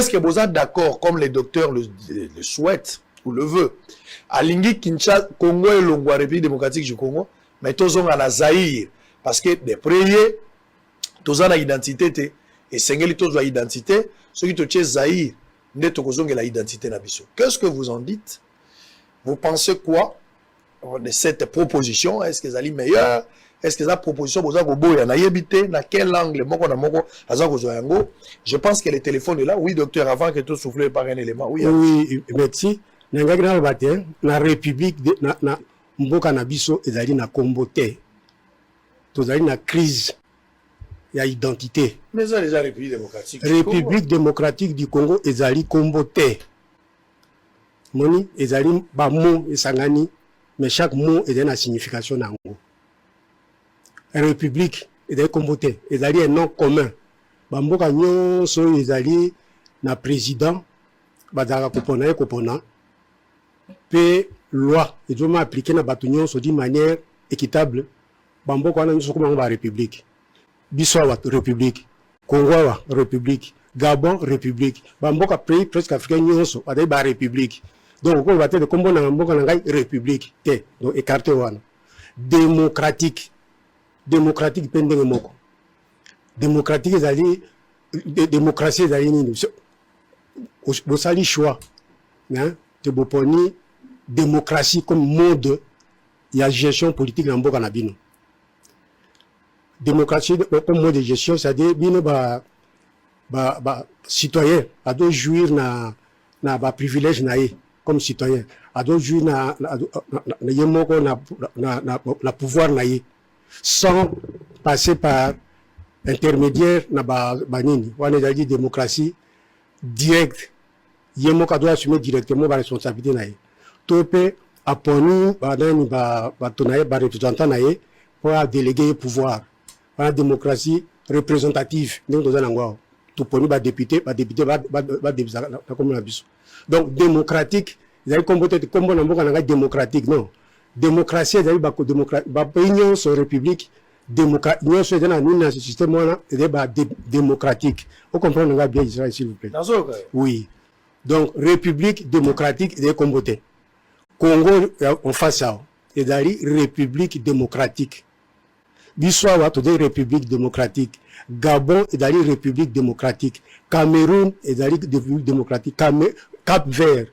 est-ce que vous êtes d'accord, comme les docteurs le souhaitent ou le veulent, à Lingui, Kinshasa, Congo et Longwa, République démocratique du Congo, mais tous ont à Zaïre, parce que des prières, tous ont l'identité, et Sengeli tous ont l'identité, ceux qui te Zaïre, n'est tous ont l'identité nabiso. Qu'est-ce que vous en dites? Vous pensez quoi de cette proposition? Est-ce que c'est meilleur? Est-ce que cette proposition, vous avez habité dans quel angle? Je pense que le téléphone est là. Oui, docteur, avant que tout souffle par un élément. Oui, oui, merci. La République, na mboka na biso ezali na kombote. Tozali na crise ya identité. Mais ça déjà République démocratique. République démocratique du Congo ezali kombote. Moni ezali ba mot esangani, mais chaque mot est une signification nango. République ezali kombote, ezali un nom commun. Ba mboka nyonso ezali na président bazaka kopona pe loi et doit appliquer na batunion so d'une manière équitable. Bambo kwa na soko ba république. Biso wa république. Congo wa république. Gabon république. Bambo ka pays presque africain nyonso ba ba république. Donc on va te de kombo na mboka na ngai république. Te donc écarté wana. Démocratique. Démocratique pendenge moko. Démocratique ezali démocratie ezali nini? Vous sali choix. Hein? Te boponi démocratie comme mode de gestion politique dans mboka na bino. Démocratie comme mode de gestion, c'est-à-dire bino ba citoyen a doit jouir na ba privilège naé comme citoyen, a doit jouir na yemoko na pouvoir naé sans passer par intermédiaire na ba nini. On a dit démocratie directe. Yemoko doit assumer directement la responsabilité naé. Topé apponi ba tonaye ba représentant naé pour déléguer pouvoir. La démocratie représentative nous dans angwa. Toponi ba député ba comme la biso. Donc démocratique, ils avaient combattu comme on a démocratique non. Démocratie ils avaient ba union sur république démocratique. Union sur dans ce système là, il est démocratique. Vous comprenez bien Israël s'il vous plaît. Oui. Donc république démocratique ils avaient combattu. Congo en face ça et dari république démocratique. Biswa wa to république démocratique. Gabon et dari république démocratique. Cameroun et dari république démocratique. Cap-Vert,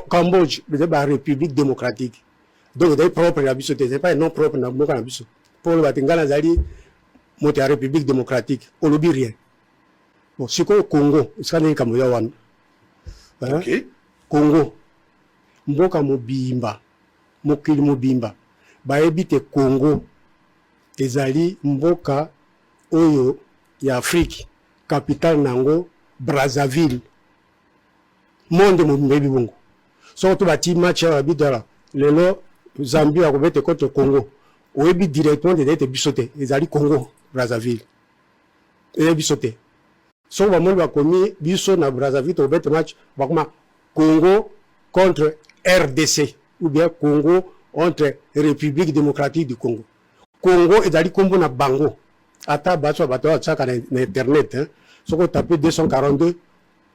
Cambodge et dari république démocratique. Donc des propre la biso c'est pas non propre na boka na biso. Pour le batingana dari monter à république démocratique. On lobi rien. Bon, c'est quoi Congo? C'est quand comme ya wan. OK. Congo. Mboka mobimba mokili mobimba baebite Congo ezali mboka oyo ya Afrique capitale nango Brazzaville monde mobimba bongo surtout bati match ya bidala lelo Zambie akobete contre Congo oyebi directement de d'être bisoté ezali Congo Brazzaville et bisoté so ba mo ba komi biso na Brazzaville to bete match bakoma Congo contre RDC ou bien Congo entre République démocratique du Congo. Congo est allé combo na bango. Ata baso bato tsaka na internet hein. Soko taper 242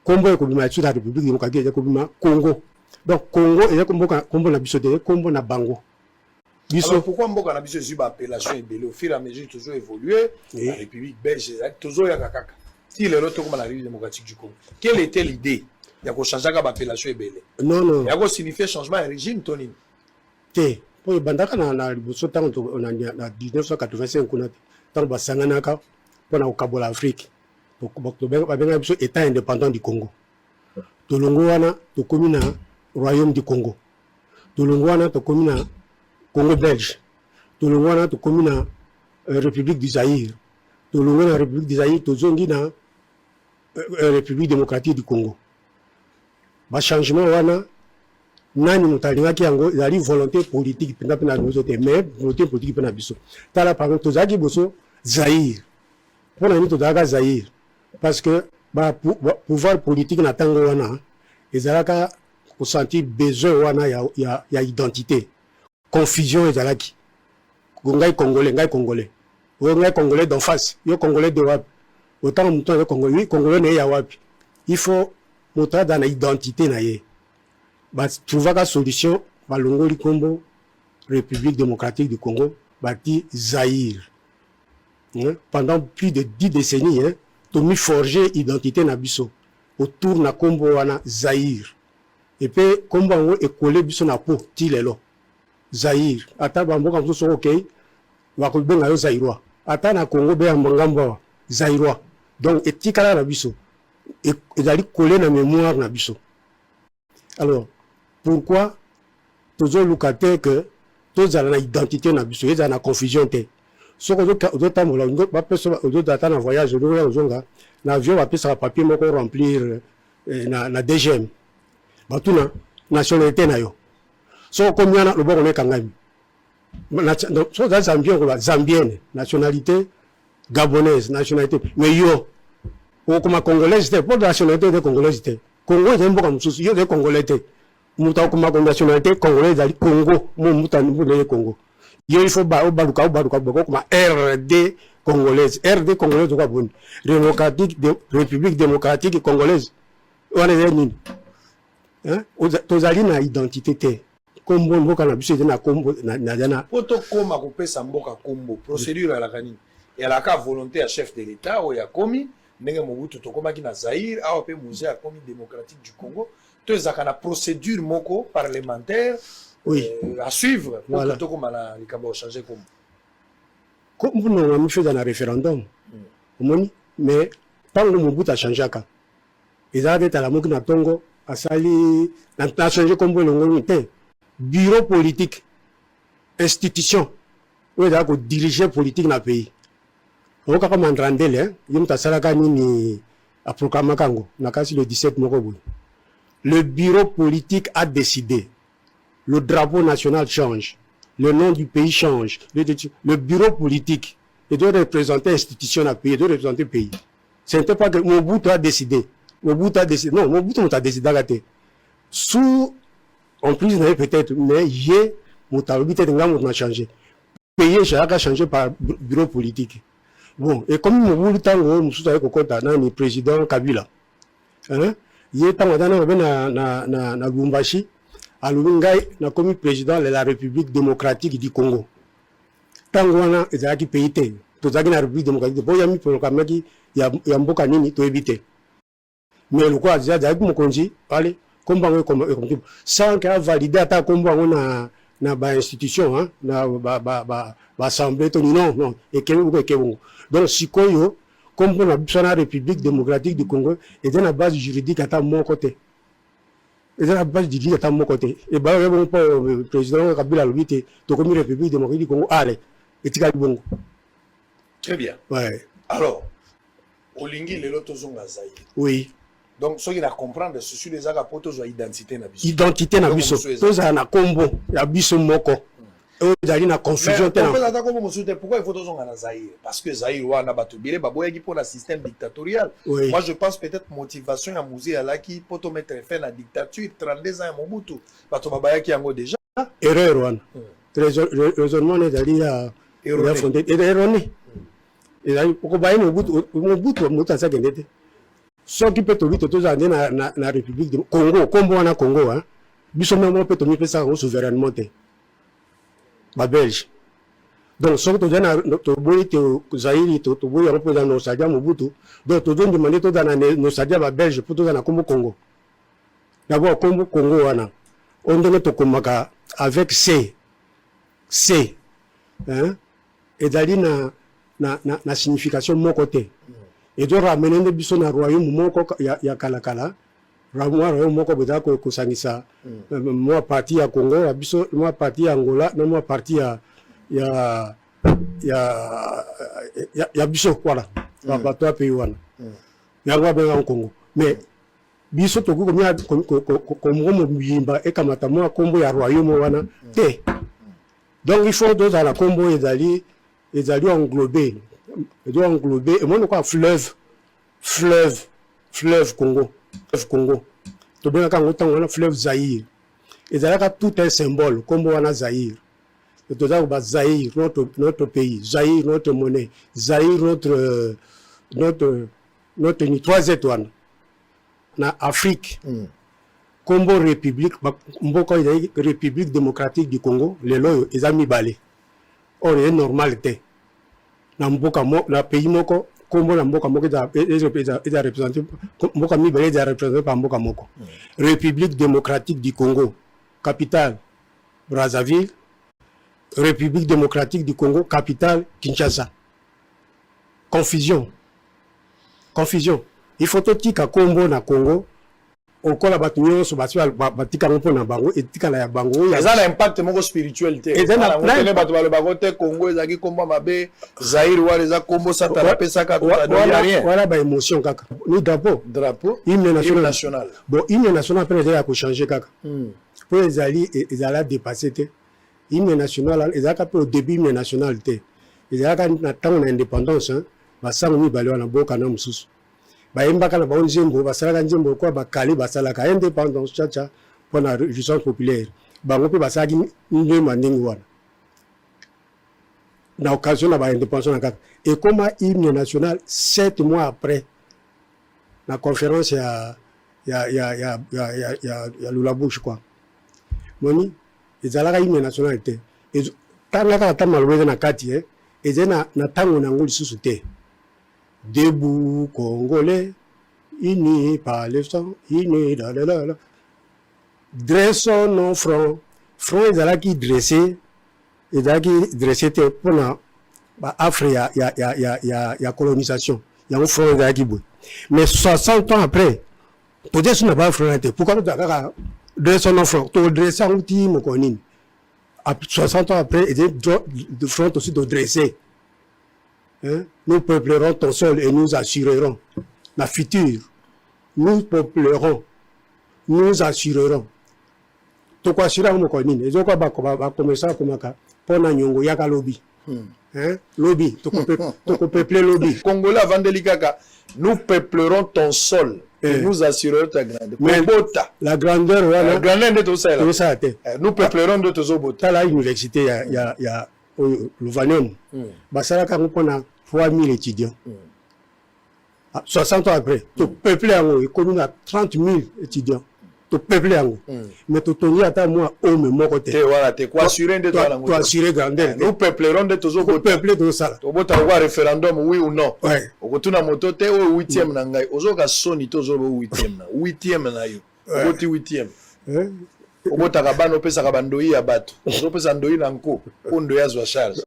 combo est comme la République démocratique est comme Congo. Donc Congo est combo na biso de combo na bango. Biso alors pourquoi mboka na biso zuba appellation ebele au fur et à mesure toujours évolué la République belge toujours ya kakaka. Si le loto comme la République démocratique du Congo. Quelle était l'idée? Il y a changer l'appellation ebele. Non non. Il y a signifier changement de régime Tony. Té, pour bandaka na liboso tango na 1985 kuna tango basanganaka pour na okabola Afrique. Donc ba benga biso état indépendant du Congo. Tolongo wana to komi na royaume du Congo. Tolongo wana to komi na Congo belge. Tolongo wana to komi na République du Zaïre. Tolongo na République du Zaïre to zongi na République démocratique du Congo. Ba changement wana nani mutalingaki yango ezali volonté politique pena pena nous autres mais volonté politique pena biso tala par exemple tozaki boso Zaïre pour nani tozaka Zaïre parce que ba pouvoir politique na tango wana ezalaka ressentir besoin wana ya identité confusion ezalaki ngai congolais ngai congolais d'en face yo congolais de wapi autant muto congolais ne ya wapi il faut montrer dans l'identité na ye trouver la solution balongoli kombo République démocratique du Congo bati Zaïre. Pendant plus de 10 décennies, tu mis forgé identité na biso autour na kombo wana Zaïre. Et puis kombo ngo écolé biso na po ti lelo Zaïre. Ata bambo comme so OK, wa ko benga yo Zaïrois. Ata na Congo be ambangambo Zaïrois. Donc etikala na biso et dali collé na mémoire na biso. Alors pourquoi toujours locataire que tous ont l'identité na biso, ils ont la confusion te. Ce que d'autres temps là, pas personne d'autres attendent un voyage, l'avion va passer papier moko remplir na DGM. Ba tout na nationalité na yo. So combien na le bon on est kangami. So dans zambienne, nationalité gabonaise, nationalité mais yo comme congolaise, pas de nationalité de congolaise. Congo est un bon comme souci, yo de congolais. Muta kuma nationalité congolaise dans Congo, muta le Congo. Il faut baluka comme RD congolaise, RD congolaise quoi bon. République démocratique congolaise. On est nini. Hein? Tozali na identité te. Kombo mboka na biso na kombo na dana. Poto koma ko pesa mboka kombo, procédure à la kanini. Et à la cas volonté à chef de l'État ou ya komi ndenge Mobutu to koma ki na Zaïre, a pe musée à komi démocratique du Congo. Il y a une procédure moko parlementaire à suivre pour que tout le changer comme nous avons fait dans le référendum. Mais tant que Mobutu a changé, ils ont été à la Moukina Tongo, à Sali, a changé comme le bureau politique, institution, où il y a un dirigeant politique dans le pays. On a comme Andrandel, il y a un Salakani à Proclamakango, le 17 Mokobou. Le bureau politique a décidé. Le drapeau national change. Le nom du pays change. Le bureau politique, il doit représenter l'institution à pays, il doit représenter le pays. Ce n'était pas que Mobutu a décidé. Mobutu a décidé. Non, Mobutu a décidé d'arrêter. Sous, en plus, peut-être, mais hier, Moutaloubi a changé. Pays, a changé par bureau politique. Bon, et comme Mobutu a le président Kabila. Hein? Il est en na Lubumbashi, à Lubungai, na comme président de la République démocratique du Congo. Tangwana, il y a qui pays te. Tout ça, la République démocratique. Bon, il y a mis pour le Kamaki, il y a un boka nini, to éviter. Mais le quoi, il y a mon conji, allez, combat comme sans qu'il a validé à ta combat na ba institution, hein, na ba assemblée, non, et que donc, si quoi, comme on a la République démocratique du Congo, et dans la base juridique à mon côté. Et dans la base juridique à mon côté. Et bien, le président Kabila l'a dit, tu comme la République démocratique du Congo, allez, et tu as bon. Très bien. Ouais. Alors, Olingi, les lotos sont à Zaïre. Oui. Donc, ce qu'il a à comprendre, c'est sur les agapotos ou identité na biso. Identité na biso. Tous à na combo, ya biso moko. Il y a une confusion. Pourquoi il faut tous en Zaïre? Parce que Zaïre, on a battu pour le système dictatorial. Oui. Moi, je pense peut-être motivation à Mouzi à qui pour te mettre fin à la dictature, 32 ans à Mobutu. Parce que Mabaya qui a déjà. Erreur, raisonnement est d'aller à fonder. Erroné. Et là, pourquoi bailler Mobutu, Mobutu a ça gagné. Ce qui peut te dire tous années na République du Congo, comme on a Congo, hein. Bissomement peut te mettre ça souverainement. Ma Belge. Donc, ce que tu dis, Zaïre, tu veux représenter nos Sadia Mobutu. Donc, tu dois demander nos Sadia Belge pour tout dans le Congo. D'abord, Congo, on donne ton Komaka avec C. Hein? Et d'aller na signification de mon côté. Et de ramener des bisons à royaume, mon coq, il y a Kalakala. Royaume, mon coq, il y a moi parti à Congo, moi parti à Angola, moi parti à il y a biso voilà bato ya pays wana yango benga en Congo mais biso to ko mia ko mo bimba e kamata mo kombo ya royaume wana te donc il faut dans la combo ezali englober et moi quoi fleuve Congo to benga kango tango na fleuve Zaïre ezalaka tout un symbole kombo wana Zaïre. Zaïre, notre pays, Zaïre, notre monnaie, Zaïre, notre 3 étoiles. na Afrique kombo république mboka ezali république démocratique du Congo lelo eza mibale or est normal te na mboka na pays moko kombo na mboka moko eza représenté mboka mibale eza représenté par mboka moko république démocratique du Congo capitale Brazzaville, République démocratique du Congo, capitale Kinshasa. Confusion. Il faut tout tika Congo na Congo. Au cours de la bataille, sur batika mpo na bango et tika la bango. Il y a un impact moko spirituel te. Et na motene bato ba le bango te Congo ezaki komba mabe Zaire wa les kombo satana pesa ka rien. Voilà ba émotion kaka. Ni drapeau. Hymne national. Bon, hymne national peut déjà ko changer kaka. Pour les alliés, ils allaient dépasser. L'hymne national, ils allaient au début hymne national. Ils allaient attendre l'indépendance. Ils allaient mis balé na boka na mususu. Ba imbaka na ba onjembo, ba salaka njembo kwa ba kali ba salaka indépendance chacha pour la résistance populaire. Ba ngope ba saki ndema ndingi wana. Na occasion na ba indépendance na kaka. Et comme hymne national 7 mois après la conférence il y a Lulabou je crois. Moni ezalaka hymne national te tanga kaka malweza na kati ezena na tango na ngoli susu te debout congolais unis par le sang unis la dressons nos fronts ezalaki dressé te pona ba Afrique ya colonisation ya front ezalaki boy mais 60 ans après peut-être na ba front te pourquoi tu kaka dressons nos fronts, tu dresses un outil, mon connu. 60 ans après, il est de front aussi de dresser. Nous peuplerons ton sol et nous assurerons la future. Nous peuplerons, nous assurerons. Tu quoi assurer mon connu? Et donc, on va commencer à commencer pour na nyongo yaka lobby. Lobby, tu peux peupler lobby. Congolais Vandelikaka, nous peuplerons ton sol. Et nous assurerons ta grandeur. La grandeur, voilà. La grandeur de tout ça. Nous peuplerons de tous autres. À l'université, il y a le Vanum. Basara on a 3000 étudiants. 60 ans après, tu peuples en commune à 30 000 étudiants. Tu peuples en mais tu tournes à ta moi au même côté. Voilà, tu es assuré de toi. Tu assuré grandeur. Nous peuplerons de tous autres. Peupler de ça. Tu vas avoir référendum, oui ou non. Ouais. Au tu na moto te au 8e nangai. Ozoka soni to zo 8e na. 8e na yo. Au 8e. Au bota kabano pesa kabandoi ya bato. Ozo pesa ndoi na nko. Ondo ya zwa charge.